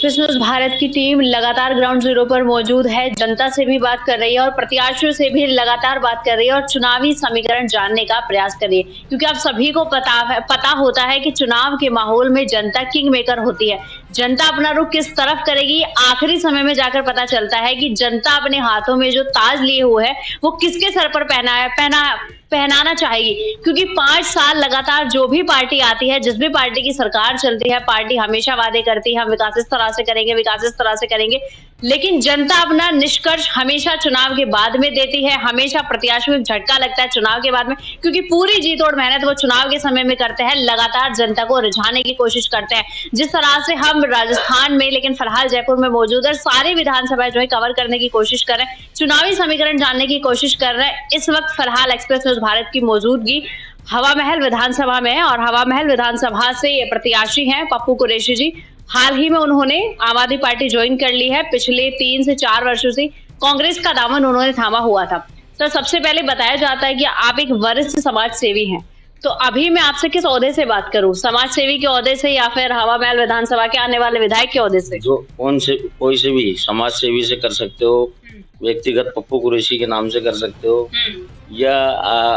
Express news Bharat की team लगातार ground zero पर मौजूद है, जनता से भी बात कर रही है और प्रत्याशियों से भी लगातार बात कर रही है और चुनावी समीकरण जानने का प्रयास कर रही है, क्योंकि आप सभी को पता होता है कि चुनाव के माहौल में जनता किंग मेकर होती है। जनता अपना रुख किस तरफ करेगी, आखिरी समय में जाकर पता चलता है कि जनता अपने हाथों में जो ताज लिए हुए है वो किसके सर पर पहनाना चाहेगी, क्योंकि 5 साल लगातार जो भी पार्टी आती है, जिस भी पार्टी की सरकार चलती है, पार्टी हमेशा वादे करती है हम विकास इस तरह से करेंगे, विकास इस तरह से करेंगे, लेकिन जनता अपना निष्कर्ष हमेशा चुनाव के बाद में देती है। हमेशा प्रत्याशियों को झटका लगता है चुनाव के बाद में, क्योंकि पूरी जी तोड़ मेहनत वो चुनाव के समय में करते हैं, लगातार जनता को रिझाने की कोशिश करते हैं। जिस तरह से हम राजस्थान में, लेकिन फिलहाल जयपुर में मौजूद है, सारी विधानसभा जो है कवर करने की कोशिश कर रहे हैं, चुनावी समीकरण जानने की कोशिश कर रहे हैं। इस वक्त फिलहाल एक्सप्रेस न्यूज भारत की मौजूदगी हवा महल विधानसभा में है और हवा महल विधानसभा से प्रत्याशी हैं पप्पू कुरैशी जी। हाल ही में उन्होंने आम आदमी पार्टी ज्वाइन कर ली है। पिछले 3 से 4 वर्षों से कांग्रेस का दामन उन्होंने थामा हुआ था। तो सबसे पहले बताया जाता है कि आप एक वरिष्ठ समाज सेवी हैं, तो अभी मैं आपसे किस ओहदे से बात करूं, समाज सेवी के ओहदे से या फिर हवा महल विधानसभा के आने वाले विधायक के ओहदे से? जो कोई से भी समाज सेवी से कर सकते हो, व्यक्तिगत पप्पू कुरैशी के नाम से कर सकते हो, या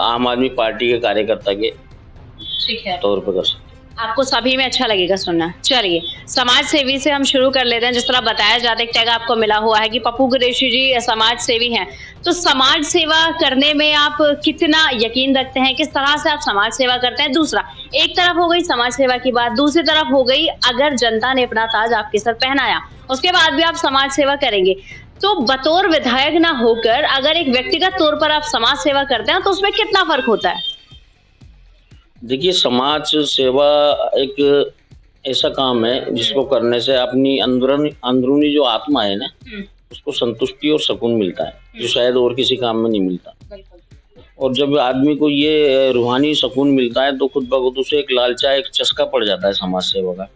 आम आदमी पार्टी के कार्यकर्ता के तौर पर कर सकते हो। आपको सभी में अच्छा लगेगा सुनना। चलिए, समाज सेवी से हम शुरू कर लेते हैं। जिस तरह बताया जाता है, एक टैग आपको मिला हुआ है कि पप्पू कुरैशी जी समाज सेवी हैं, तो समाज सेवा करने में आप कितना यकीन रखते हैं, किस तरह से आप समाज सेवा करते हैं? दूसरा, एक तरफ हो गई समाज सेवा की बात, दूसरी तरफ हो गई अगर जनता ने अपना ताज आपके सर पहनाया, उसके बाद भी आप समाज सेवा करेंगे, तो बतौर विधायक ना होकर अगर एक व्यक्तिगत तौर पर आप समाज सेवा करते हैं तो उसमें कितना फर्क होता है? देखिए, समाज सेवा एक ऐसा काम है जिसको करने से अपनी अंदरूनी जो आत्मा है ना, उसको संतुष्टि और सुकून मिलता है, जो शायद और किसी काम में नहीं मिलता। और जब आदमी को ये रूहानी सुकून मिलता है तो खुद ब खुद उसे एक लालचा, एक चस्का पड़ जाता है समाज सेवा का।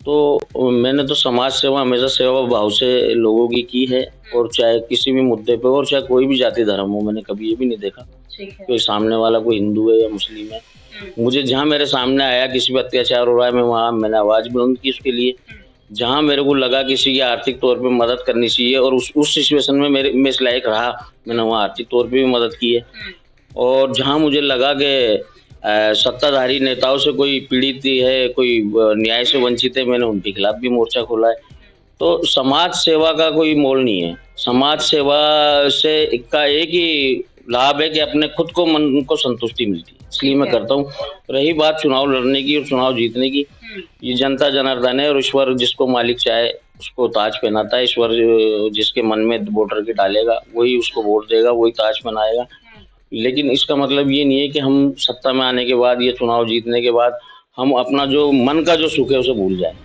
तो मैंने तो समाज सेवा हमेशा सेवा भाव से लोगों की है, और चाहे किसी भी मुद्दे पे और चाहे कोई भी जाति धर्म हो, मैंने कभी ये भी नहीं देखा कोई सामने वाला कोई हिंदू है या मुस्लिम है। मुझे जहाँ मेरे सामने आया किसी पर अत्याचार हो रहा है, मैं वहाँ मैंने आवाज बुलंद की उसके लिए। जहाँ मेरे को लगा किसी की आर्थिक तौर पे मदद करनी चाहिए और उस सिचुएशन में मैं इस लायक रहा, मैंने वहाँ आर्थिक तौर पे भी मदद की है। और जहाँ मुझे लगा कि सत्ताधारी नेताओं से कोई पीड़ित है, कोई न्याय से वंचित है, मैंने उनके खिलाफ भी मोर्चा खोला है। तो समाज सेवा का कोई मोल नहीं है। समाज सेवा से का एक ही लाभ है कि अपने खुद को, मन को संतुष्टि मिलती है, इसलिए मैं करता हूँ। रही बात चुनाव लड़ने की और चुनाव जीतने की, ये जनता जनार्दन है और ईश्वर जिसको मालिक चाहे उसको ताज पहनाता है। ईश्वर जिसके मन में वोटर के डालेगा वही उसको वोट देगा, वही ताज पहनाएगा। लेकिन इसका मतलब ये नहीं है कि हम सत्ता में आने के बाद या चुनाव जीतने के बाद हम अपना जो मन का जो सुख है उसे भूल जाए।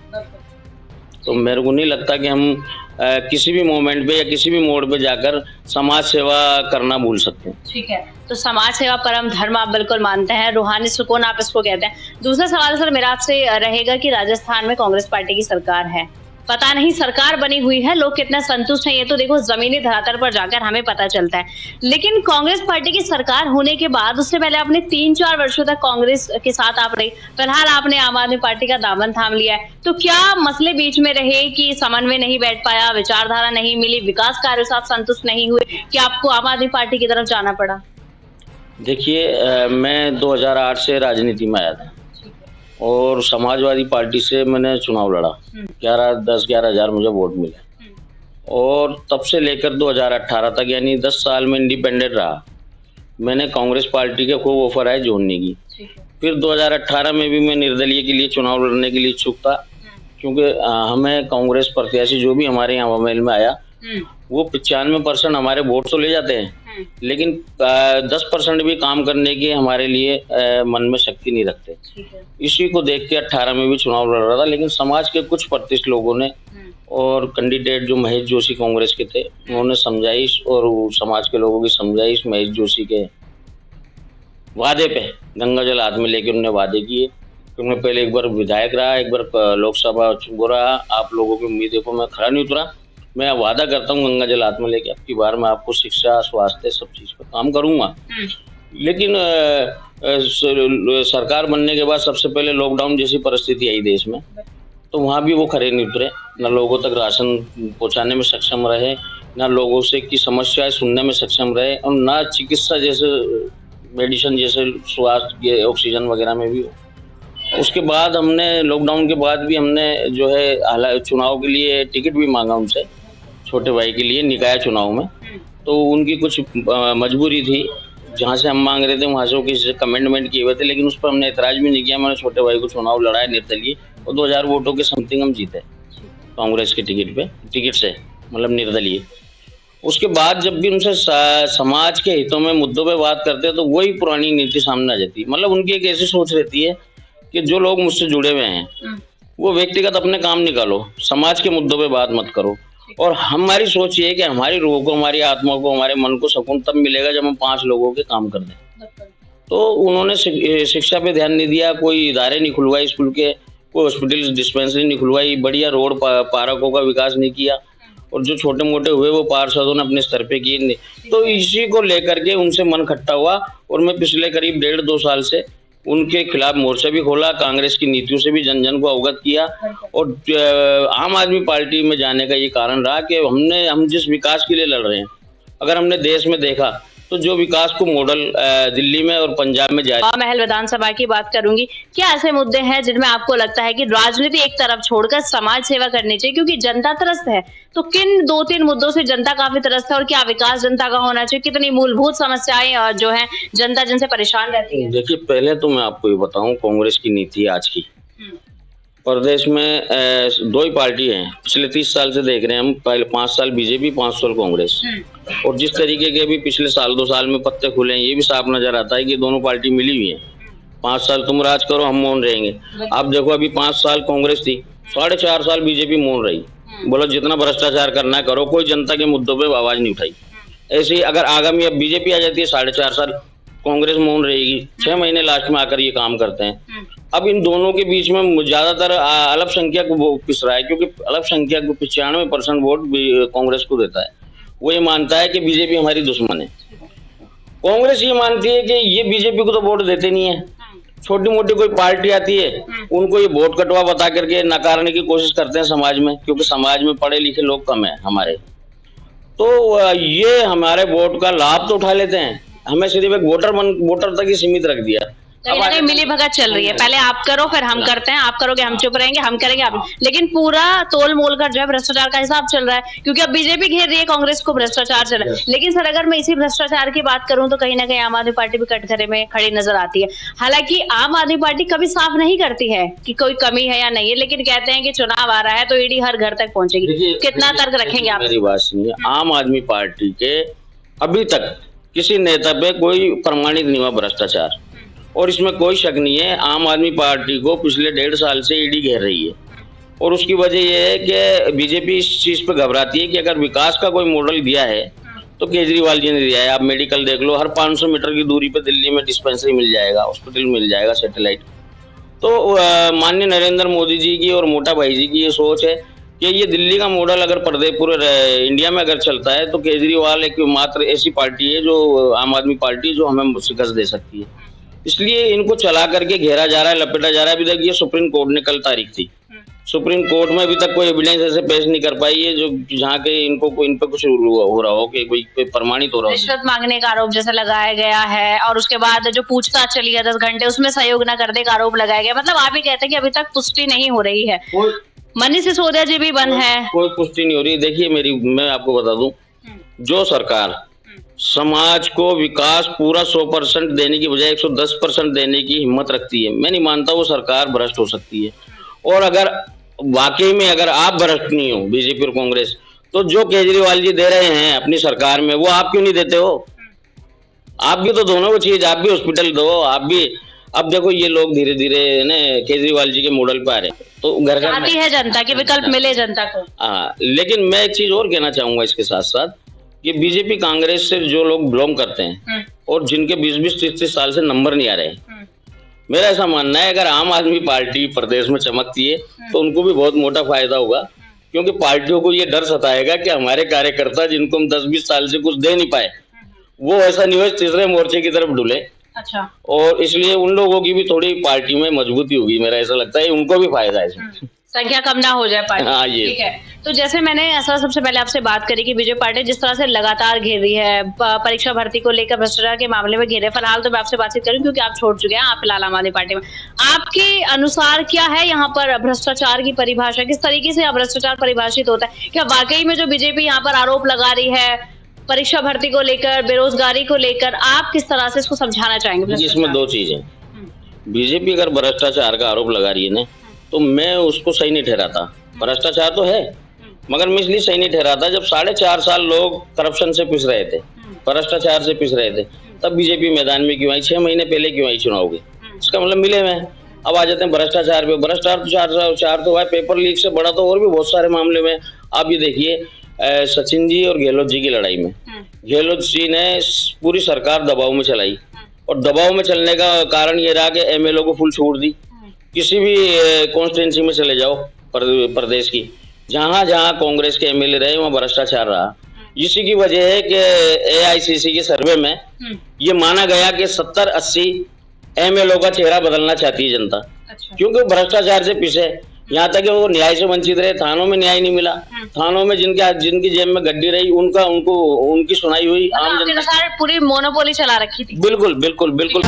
तो मेरे को नहीं लगता कि हम किसी भी मोमेंट पे या किसी भी मोड़ पे जाकर समाज सेवा करना भूल सकते हैं। ठीक है, तो समाज सेवा परम धर्म आप बिल्कुल मानते हैं, रूहानी सुकून आप इसको कहते हैं। दूसरा सवाल सर मेरा आपसे रहेगा कि राजस्थान में कांग्रेस पार्टी की सरकार है, पता नहीं सरकार बनी हुई है, लोग कितना संतुष्ट हैं ये तो देखो जमीनी धरातल पर जाकर हमें पता चलता है, लेकिन कांग्रेस पार्टी की सरकार होने के बाद उससे पहले आपने 3-4 वर्षों तक कांग्रेस के साथ आप रही, फिलहाल आपने आम आदमी पार्टी का दामन थाम लिया है, तो क्या मसले बीच में रहे कि समन्वय नहीं बैठ पाया, विचारधारा नहीं मिली, विकास कार्यों से आप संतुष्ट नहीं हुए कि आपको आम आदमी पार्टी की तरफ जाना पड़ा? देखिए, मैं 2008 से राजनीति में आया था और समाजवादी पार्टी से मैंने चुनाव लड़ा, 10-11 हज़ार मुझे वोट मिले, और तब से लेकर 2018 तक यानी 10 साल में इंडिपेंडेंट रहा। मैंने कांग्रेस पार्टी के खूब ऑफर आए जोड़ने की। फिर 2018 में भी मैं निर्दलीय के लिए चुनाव लड़ने के लिए इच्छुक था, क्योंकि हमें कांग्रेस प्रत्याशी जो भी हमारे यहाँ हवा महल में आया वो 95% हमारे वोट तो ले जाते हैं, लेकिन 10% भी काम करने की हमारे लिए मन में शक्ति नहीं रखते। इसी को देख के 18 में भी चुनाव लड़ रहा था, लेकिन समाज के कुछ प्रतिष्ठित लोगों ने और कैंडिडेट जो महेश जोशी कांग्रेस के थे, उन्होंने समझाइश और समाज के लोगों की समझाइश महेश जोशी के वादे पे गंगा जल हाथ में लेके उन्होंने वादे किए। तो मैं पहले एक बार विधायक रहा, एक बार लोकसभा चुनाव रहा, आप लोगों की उम्मीदों को मैं खरा नहीं उतरा। मैं वादा करता हूँ गंगा जल हाथ में लेके अब की बार मैं आपको शिक्षा, स्वास्थ्य, सब चीज पर काम करूंगा। लेकिन सरकार बनने के बाद सबसे पहले लॉकडाउन जैसी परिस्थिति आई देश में, तो वहाँ भी वो खरे नहीं उतरे, न लोगों तक राशन पहुँचाने में सक्षम रहे, न लोगों से की समस्याएं सुनने में सक्षम रहे, और न चिकित्सा जैसे मेडिसिन जैसे स्वास्थ्य ऑक्सीजन वगैरह में भी। उसके बाद हमने लॉकडाउन के बाद भी हमने जो है चुनाव के लिए टिकट भी मांगा उनसे, छोटे भाई के लिए निकाय चुनाव में। तो उनकी कुछ मजबूरी थी, जहाँ से हम मांग रहे थे वहाँ से वो किसी से कमेंटमेंट किए हुए थे, लेकिन उस पर हमने एतराज भी नहीं किया। मैंने छोटे भाई को चुनाव लड़ाया निर्दलीय, और 2000 वोटों के समथिंग हम जीते कांग्रेस के टिकट से, मतलब निर्दलीय। उसके बाद जब भी उनसे समाज के हितों में मुद्दों पे बात करते हैं तो वही पुरानी नीति सामने आ जाती है। मतलब उनकी एक ऐसी सोच रहती है कि जो लोग मुझसे जुड़े हुए हैं वो व्यक्तिगत अपने काम निकालो, समाज के मुद्दों पे बात मत करो। और हमारी सोच ये है कि हमारी रूह को, हमारी आत्मा को, हमारे मन को सुकून तब मिलेगा जब हम 5 लोगों के काम कर दें। तो उन्होंने शिक्षा पे ध्यान नहीं दिया, कोई इदारे नहीं खुलवाए स्कूल के, कोई हॉस्पिटल डिस्पेंसरी नहीं खुलवाई, बढ़िया रोड पार्कों का विकास नहीं किया, और जो छोटे मोटे हुए वो पार्षदों ने अपने स्तर पे किए नहीं। तो इसी को लेकर के उनसे मन खट्टा हुआ, और मैं पिछले करीब 1.5-2 साल से उनके खिलाफ मोर्चा भी खोला, कांग्रेस की नीतियों से भी जन जन को अवगत किया। और आम आदमी पार्टी में जाने का ये कारण रहा कि हम जिस विकास के लिए लड़ रहे हैं, अगर हमने देश में देखा तो जो विकास को मॉडल दिल्ली में और पंजाब में जारी। महल विधानसभा की बात करूंगी, क्या ऐसे मुद्दे हैं जिनमें आपको लगता है कि राजनीति एक तरफ छोड़कर समाज सेवा करनी चाहिए, क्योंकि जनता त्रस्त है, तो किन 2-3 मुद्दों से जनता काफी त्रस्त है, और क्या विकास जनता का होना चाहिए, कितनी मूलभूत समस्याएं जो है जनता जिनसे परेशान रहती है? देखिए, पहले तो मैं आपको ये बताऊं, कांग्रेस की नीति आज की प्रदेश में 2 ही पार्टी हैं, पिछले 30 साल से देख रहे हैं हम, पहले 5 साल बीजेपी, 5 साल कांग्रेस। और जिस तरीके के भी पिछले 1-2 साल में पत्ते खुले हैं, ये भी साफ नजर आता है कि दोनों पार्टी मिली हुई है। 5 साल तुम राज करो, हम मौन रहेंगे। आप देखो, अभी 5 साल कांग्रेस थी, 4.5 साल बीजेपी मौन रही, बोलो जितना भ्रष्टाचार करना है करो, कोई जनता के मुद्दों पे आवाज नहीं उठाई। ऐसे ही अगर आगामी अब बीजेपी आ जाती है, 4.5 साल कांग्रेस मौन रहेगी, 6 महीने लास्ट में आकर ये काम करते हैं। अब इन दोनों के बीच में ज्यादातर अल्पसंख्यक वो पिस रहा है, क्योंकि अल्पसंख्यक 95% वोट कांग्रेस को देता है। वो ये मानता है कि बीजेपी हमारी दुश्मन है। कांग्रेस ये मानती है कि ये बीजेपी को तो वोट देते नहीं है, छोटी मोटी कोई पार्टी आती है उनको ये वोट कटवा बता करके नकारने की कोशिश करते हैं समाज में, क्योंकि समाज में पढ़े लिखे लोग कम है हमारे। तो ये हमारे वोट का लाभ तो उठा लेते हैं, हमें सिर्फ एक वोटर तक ही सीमित रख दिया। अब मिली भगत चल रही है, पहले आप करो फिर हम करते हैं, आप करोगे हम चुप रहेंगे, हम करेंगे आप, लेकिन पूरा तोल मोल कर जो है भ्रष्टाचार का हिसाब चल रहा है, क्योंकि अब बीजेपी घेर रही है कांग्रेस को, भ्रष्टाचार चल रहा है। लेकिन सर, अगर मैं इसी भ्रष्टाचार की बात करूं तो कहीं ना कहीं आम आदमी पार्टी भी कटघरे में खड़ी नजर आती है। हालांकि आम आदमी पार्टी कभी साफ नहीं करती है कि कोई कमी है या नहीं है, लेकिन कहते हैं कि चुनाव आ रहा है तो ईडी हर घर तक पहुंचेगी। कितना तर्क रखेंगे आप? मेरी बात सुनिए, आम आदमी पार्टी के अभी तक किसी नेता पे कोई प्रमाणित नहीं हुआ भ्रष्टाचार, और इसमें कोई शक नहीं है। आम आदमी पार्टी को पिछले 1.5 साल से ईडी घेर रही है, और उसकी वजह यह है कि बीजेपी इस चीज पे घबराती है कि अगर विकास का कोई मॉडल दिया है तो केजरीवाल जी ने दिया है। आप मेडिकल देख लो, हर 500 मीटर की दूरी पे दिल्ली में डिस्पेंसरी मिल जाएगा, हॉस्पिटल मिल जाएगा, सैटेलाइट। तो माननीय नरेंद्र मोदी जी की और मोटा भाई जी की ये सोच है कि ये दिल्ली का मॉडल अगर पूरे इंडिया में अगर चलता है तो केजरीवाल एक मात्र ऐसी पार्टी है, जो आम आदमी पार्टी, जो हमें शिकस्त दे सकती है। इसलिए इनको चला करके घेरा जा रहा है, लपेटा जा रहा है। अभी तक ये सुप्रीम कोर्ट ने कल तारीख थी, सुप्रीम कोर्ट में अभी तक कोई एविडेंस ऐसे पेश नहीं कर पाई है जो जहाँ के इन पे कुछ हो रहा हो कि कोई प्रमाणित हो रहा हो। रिश्वत मांगने का आरोप जैसे लगाया गया है, और उसके बाद जो पूछताछ चली है 10 घंटे, उसमें सहयोग न करने का आरोप लगाया गया। मतलब आप ही कहते हैं कि अभी तक पुष्टि नहीं हो रही है। मनीष सिसोदिया जी भी बंद है, कोई पुष्टि नहीं हो रही। देखिए, मैं आपको बता दूं, जो सरकार समाज को विकास पूरा 100% देने की बजाय 110% देने की हिम्मत रखती है, मैं नहीं मानता वो सरकार भ्रष्ट हो सकती है। और अगर वाकई में अगर आप भ्रष्ट नहीं हो, बीजेपी और कांग्रेस, तो जो केजरीवाल जी दे रहे हैं अपनी सरकार में, वो आप क्यों नहीं देते हो? आप भी तो दोनों को चीज, आप भी हॉस्पिटल दो, आप भी। अब देखो, ये लोग धीरे धीरे ना केजरीवाल जी के मॉडल पे आ रहे हैं, तो घर घर चाहती है जनता कि विकल्प मिले जनता को। हाँ, लेकिन मैं एक चीज और कहना चाहूंगा इसके साथ साथ, कि बीजेपी कांग्रेस से जो लोग बिलोंग करते हैं और जिनके 20-20, 30-30 साल से नंबर नहीं आ रहे, मेरा ऐसा मानना है अगर आम आदमी पार्टी प्रदेश में चमकती है तो उनको भी बहुत मोटा फायदा होगा, क्योंकि पार्टियों को ये डर सताएगा कि हमारे कार्यकर्ता जिनको हम 10-20 साल से कुछ दे नहीं पाए, वो ऐसा नहीं हो तीसरे मोर्चे की तरफ ढुले। अच्छा, और इसलिए उन लोगों की भी थोड़ी पार्टी में मजबूती होगी, मेरा ऐसा लगता है, उनको भी फायदा है इसमें। संख्या कम ना हो जाए पार्टी। हाँ, ये। ठीक है, तो जैसे मैंने ऐसा सबसे पहले आपसे बात करी कि बीजेपी पार्टी जिस तरह से लगातार घेर रही है, परीक्षा भर्ती को लेकर भ्रष्टाचार के मामले में घेरे। फिलहाल तो मैं आपसे बातचीत करूं क्योंकि आप छोड़ चुके हैं, आप फिलहाल आम आदमी पार्टी में। आपके अनुसार क्या है यहाँ पर भ्रष्टाचार की परिभाषा, किस तरीके से भ्रष्टाचार परिभाषित होता है? क्या वाकई में जो बीजेपी यहाँ पर आरोप लगा रही है परीक्षा भर्ती को लेकर, बेरोजगारी को लेकर, आप किस तरह से इसको समझाना चाहेंगे? इसमें दो चीजें, बीजेपी अगर भ्रष्टाचार का आरोप लगा रही है ना, तो मैं उसको सही नहीं ठहराता। भ्रष्टाचार तो है, मगर मैं इसलिए सही नहीं ठहराता, जब 4.5 साल लोग करप्शन से पिस रहे थे, भ्रष्टाचार से पिस रहे थे, तब बीजेपी मैदान में क्यों आई? 6 महीने पहले क्यों आई चुनाव के? इसका मतलब मिले हुए हैं। अब आ जाते हैं भ्रष्टाचार पे। भ्रष्टाचार तो है, पेपर लीक से बड़ा तो और भी बहुत सारे मामले में। आप ये देखिए, सचिन जी और गहलोत जी की लड़ाई में गहलोत जी ने पूरी सरकार दबाव में चलाई, और दबाव में चलने का कारण ये रहा कि एमएलए को फुल छूट दी। किसी भी कॉन्स्टिट्यूंसी में चले जाओ प्रदेश की, जहां जहां कांग्रेस के एमएलए रहे वहां भ्रष्टाचार रहा। इसी की वजह है कि एआईसीसी के सर्वे में ये माना गया कि 70-80 एमएलए का चेहरा बदलना चाहती है जनता। अच्छा। क्योंकि भ्रष्टाचार से पीछे, यहाँ तक कि वो न्याय से वंचित रहे, थानों में न्याय नहीं मिला, थानों में जिनकी जेब में गड्डी रही उनकी सुनाई हुई। आम जनता पूरी मोनोपोली चला रखी थी। बिल्कुल बिल्कुल बिल्कुल।